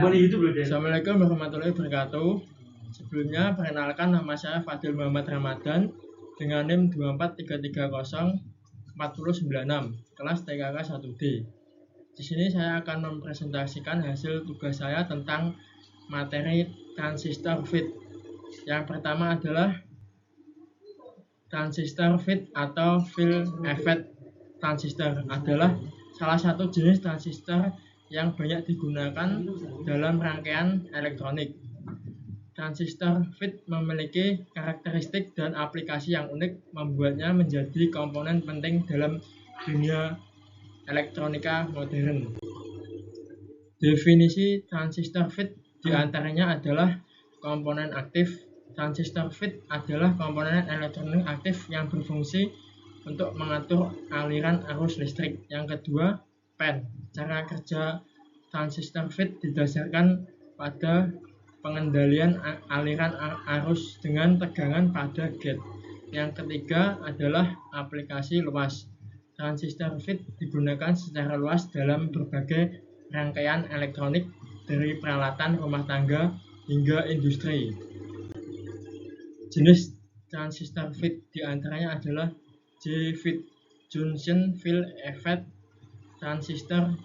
Assalamualaikum warahmatullahi wabarakatuh. Sebelumnya, perkenalkan nama saya Fadil Muhammad Ramadan dengan NIM 243304096, kelas TKK 1D. Di sini saya akan mempresentasikan hasil tugas saya tentang materi transistor FET. Yang pertama adalah transistor FET atau Field Effect transistor adalah salah satu jenis transistor yang banyak digunakan dalam rangkaian elektronik. Transistor FET memiliki karakteristik dan aplikasi yang unik, membuatnya menjadi komponen penting dalam dunia elektronika modern. Definisi transistor FET diantaranya adalah komponen aktif. Transistor FET adalah komponen elektronik aktif yang berfungsi untuk mengatur aliran arus listrik. Yang kedua, PEN. Cara kerja transistor FET didasarkan pada pengendalian aliran arus dengan tegangan pada gate. Yang ketiga adalah aplikasi luas. Transistor FET digunakan secara luas dalam berbagai rangkaian elektronik, dari peralatan rumah tangga hingga industri. Jenis transistor FET diantaranya adalah JFET, Junction Field Effect transistor,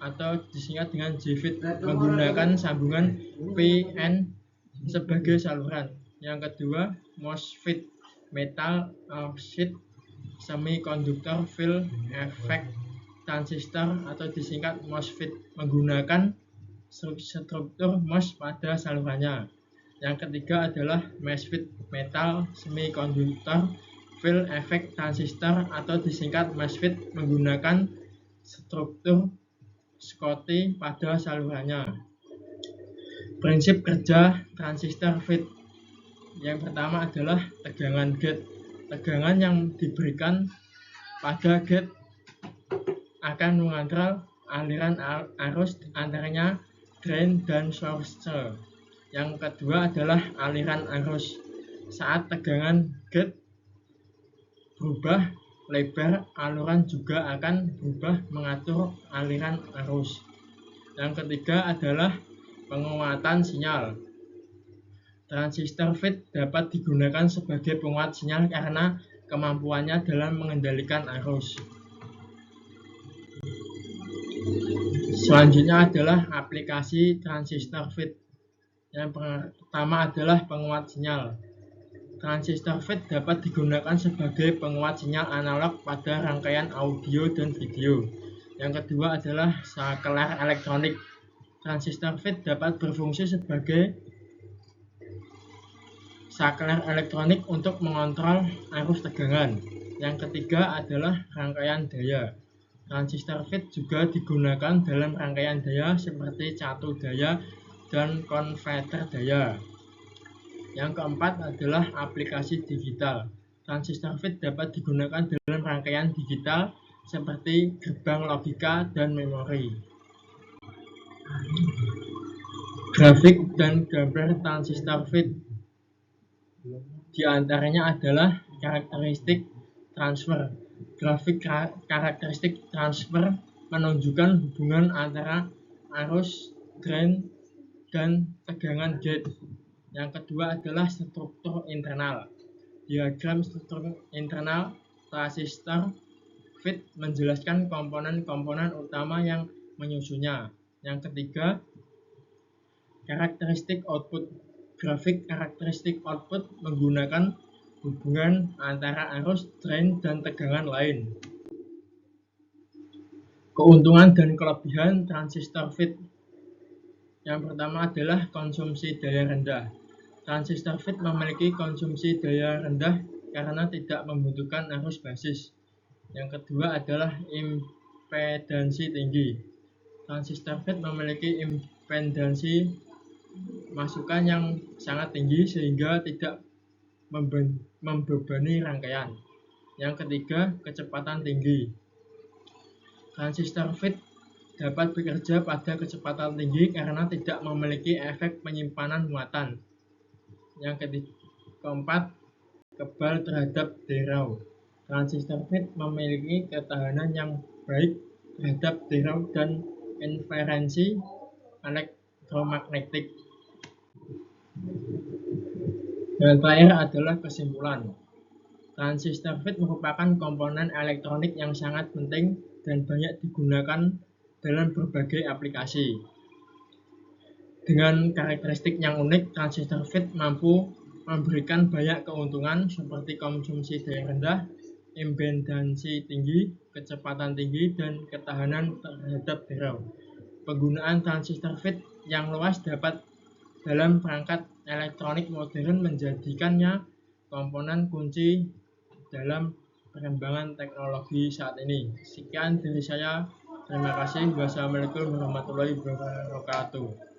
atau disingkat dengan JFET, menggunakan sambungan PN sebagai saluran. Yang kedua, MOSFET, Metal Oxide Semiconductor Field Effect transistor, atau disingkat MOSFET, menggunakan struktur MOS pada salurannya. Yang ketiga adalah MESFET, Metal Semiconductor Field Effect transistor, atau disingkat MESFET, menggunakan struktur Schottky pada salurannya. Prinsip kerja transistor FET. Yang pertama adalah tegangan gate. Tegangan yang diberikan pada gate akan mengontrol aliran arus antaranya drain dan source. Yang kedua adalah aliran arus. Saat tegangan gate berubah lebar, aliran juga akan berubah mengatur aliran arus. Yang ketiga adalah penguatan sinyal. Transistor FET dapat digunakan sebagai penguat sinyal karena kemampuannya dalam mengendalikan arus. Selanjutnya adalah aplikasi transistor FET. Yang pertama adalah penguat sinyal. Transistor FET dapat digunakan sebagai penguat sinyal analog pada rangkaian audio dan video. Yang kedua adalah saklar elektronik. Transistor FET dapat berfungsi sebagai saklar elektronik untuk mengontrol arus tegangan. Yang ketiga adalah rangkaian daya. Transistor FET juga digunakan dalam rangkaian daya seperti catu daya dan konverter daya. Yang keempat adalah aplikasi digital. Transistor FET dapat digunakan dalam rangkaian digital seperti gerbang logika dan memori. Grafik dan gambar transistor FET. Di antaranya adalah karakteristik transfer. Grafik karakteristik transfer menunjukkan hubungan antara arus drain dan tegangan gate. Yang kedua adalah struktur internal. Diagram struktur internal transistor FET menjelaskan komponen-komponen utama yang menyusunnya. Yang ketiga, karakteristik output. Grafik karakteristik output menggunakan hubungan antara arus, drain, dan tegangan lain. Keuntungan dan kelebihan transistor FET. Yang pertama adalah konsumsi daya rendah. Transistor FET memiliki konsumsi daya rendah karena tidak membutuhkan arus basis. Yang kedua adalah impedansi tinggi. Transistor FET memiliki impedansi masukan yang sangat tinggi sehingga tidak membebani rangkaian. Yang ketiga, kecepatan tinggi. Transistor FET dapat bekerja pada kecepatan tinggi karena tidak memiliki efek penyimpanan muatan. Yang keempat, kebal terhadap derau. Transistor FET memiliki ketahanan yang baik terhadap derau dan interferensi elektromagnetik. Dan terakhir adalah kesimpulan. Transistor FET merupakan komponen elektronik yang sangat penting dan banyak digunakan dalam berbagai aplikasi. Dengan karakteristik yang unik, transistor FET mampu memberikan banyak keuntungan seperti konsumsi daya rendah, impedansi tinggi, kecepatan tinggi, dan ketahanan terhadap error. Penggunaan transistor FET yang luas dapat dalam perangkat elektronik modern menjadikannya komponen kunci dalam perkembangan teknologi saat ini. Sekian dari saya. Terima kasih. Wassalamualaikum warahmatullahi wabarakatuh.